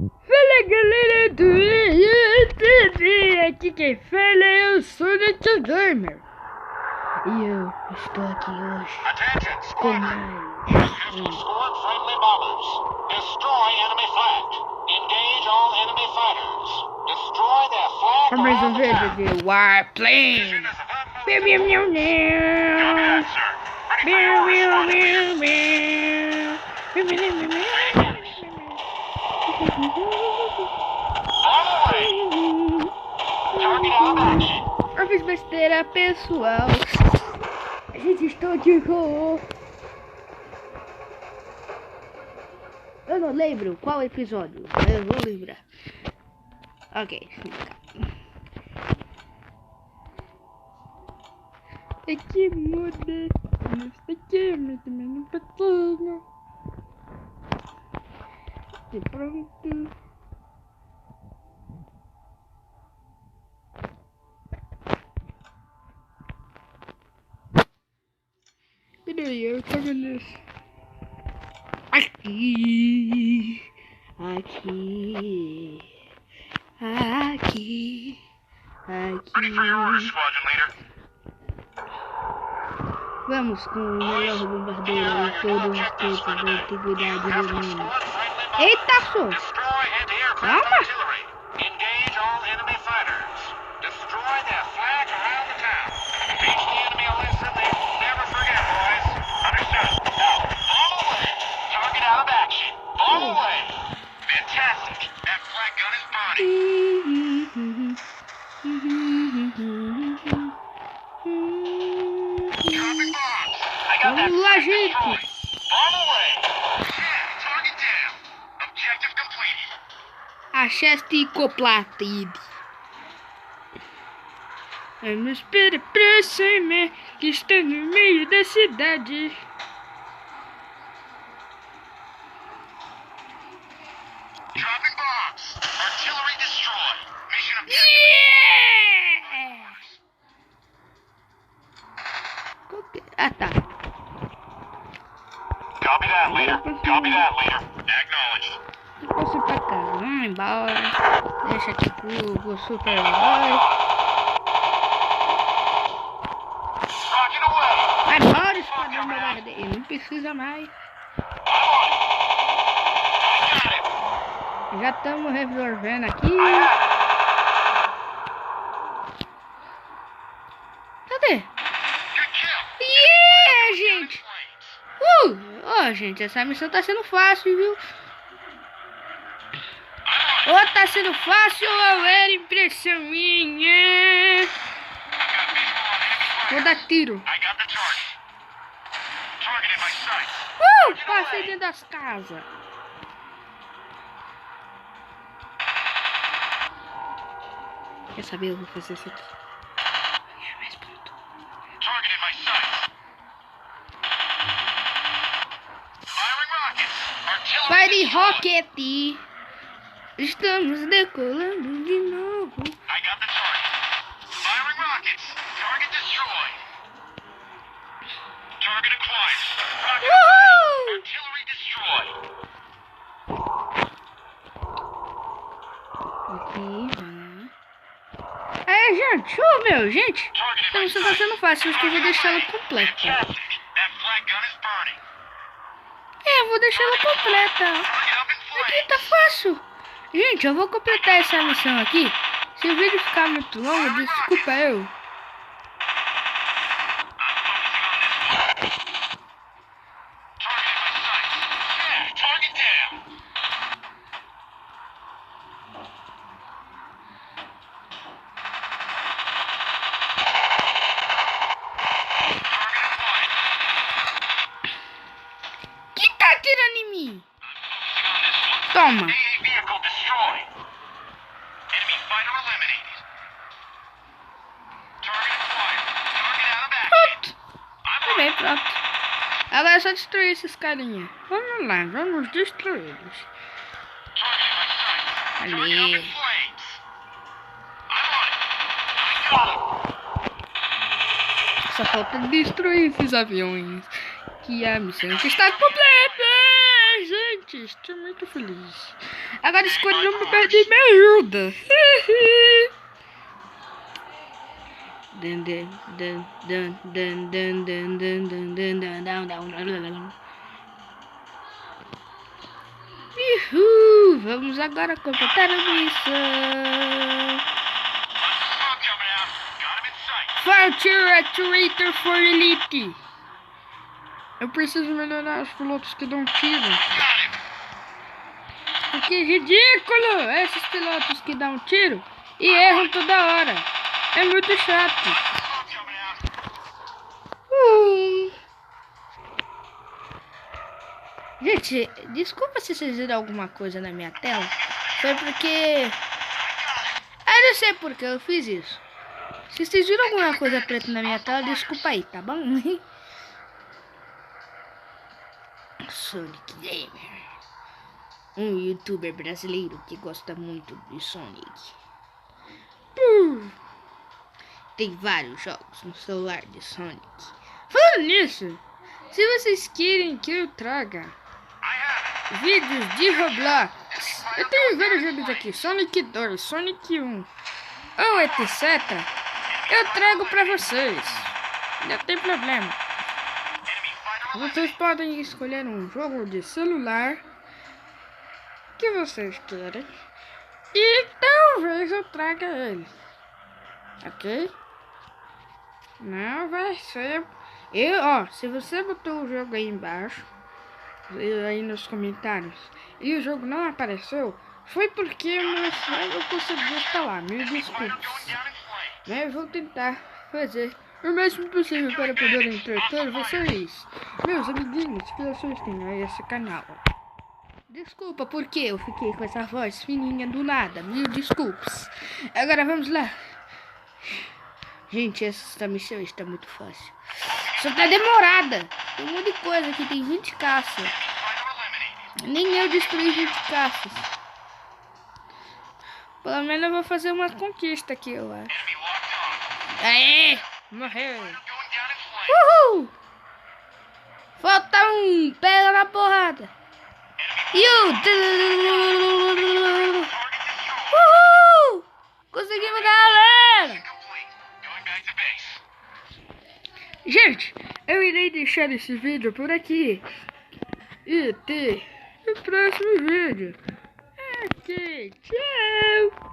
Fala galera do YouTube, aqui quem fala é o Sonic Gamer. E eu estou aqui hoje com mais mais um vídeo de Warplane. Eu fiz besteira, pessoal. A gente está de volta. Eu não lembro qual episódio. Eu vou lembrar. Ok. Aqui muda. Aqui muda um pouquinho. E pronto. Peraí, eu tava nesse. Aqui. Vamos com o melhor bombardeiro de todos os tempos da antiguidade romana. Eita, só! Calma! Vamos lá, gente! A cheste completado. Vamos para a próxima, que está no meio da cidade. Ah, tá. Copy that, leader. Acknowledged. Eu posso ir pra cá. Vamos embora. Deixa aqui pro super-herói. Rocking away. Vai embora, esquadrão bombardeiro. Não precisa mais. Já estamos resolvendo aqui. Cadê? Yeah, gente! Gente, essa missão tá sendo fácil, viu? Ou tá sendo fácil ou era impressão minha. Vou dar tiro. Passei dentro das casas. Quer saber? Eu vou fazer isso aqui. Mais pronto. Fire Rocket! Estamos decolando de novo. Aqui, gente, gente. Essa missão tá sendo fácil, acho que eu vou deixar ela completa. Eu vou deixar ela completa. Aqui tá fácil. Gente, eu vou completar essa missão aqui. Se o vídeo ficar muito longo, desculpa eu. Quem tá atirando em mim? Toma. Pronto. Agora é só destruir esses carinha. Vamos lá, vamos destruí-los. Ali. Só falta destruir esses aviões. Que a missão está completa. Gente, estou muito feliz. Agora escolhe uma perto e me ajuda. Vamos agora completar a missão. Fire Actuator for Elite. Eu preciso melhorar os pilotos que dão tiro. Porque é ridículo esses pilotos que dão tiro e erram toda hora. É muito chato. Gente, desculpa se vocês viram alguma coisa na minha tela. Foi porque... Eu não sei porque eu fiz isso. Se vocês viram alguma coisa preta na minha tela, desculpa aí, tá bom? Sonic Gamer. Um youtuber brasileiro que gosta muito de Sonic. Tem vários jogos no celular de Sonic. Falando nisso, se vocês querem que eu traga vídeos de Roblox, eu tenho vários jogos aqui, Sonic 2, Sonic 1 ou etc. Eu trago pra vocês, não tem problema. Vocês podem escolher um jogo de celular que vocês querem e talvez eu traga ele, ok? Não vai ser... se você botou o jogo aí embaixo, aí nos comentários, e o jogo não apareceu, foi porque eu não consegui instalar, me desculpe. Mas eu vou tentar fazer o máximo possível para poder entreter vocês, meus amiguinhos que assistem a esse canal. Desculpa porque eu fiquei com essa voz fininha do nada, mil desculpas. Agora vamos lá. Gente, essa missão está muito fácil. Só tá demorada. Tem um monte de coisa aqui, tem 20 caças. Nem eu destruí 20 caças. Pelo menos eu vou fazer uma conquista aqui, eu acho. Aê! Morreu. Uhul! Falta um! Pega na porrada! Uhul! Conseguimos, galera! Gente, eu irei deixar esse vídeo por aqui. E até o próximo vídeo. Ok, tchau!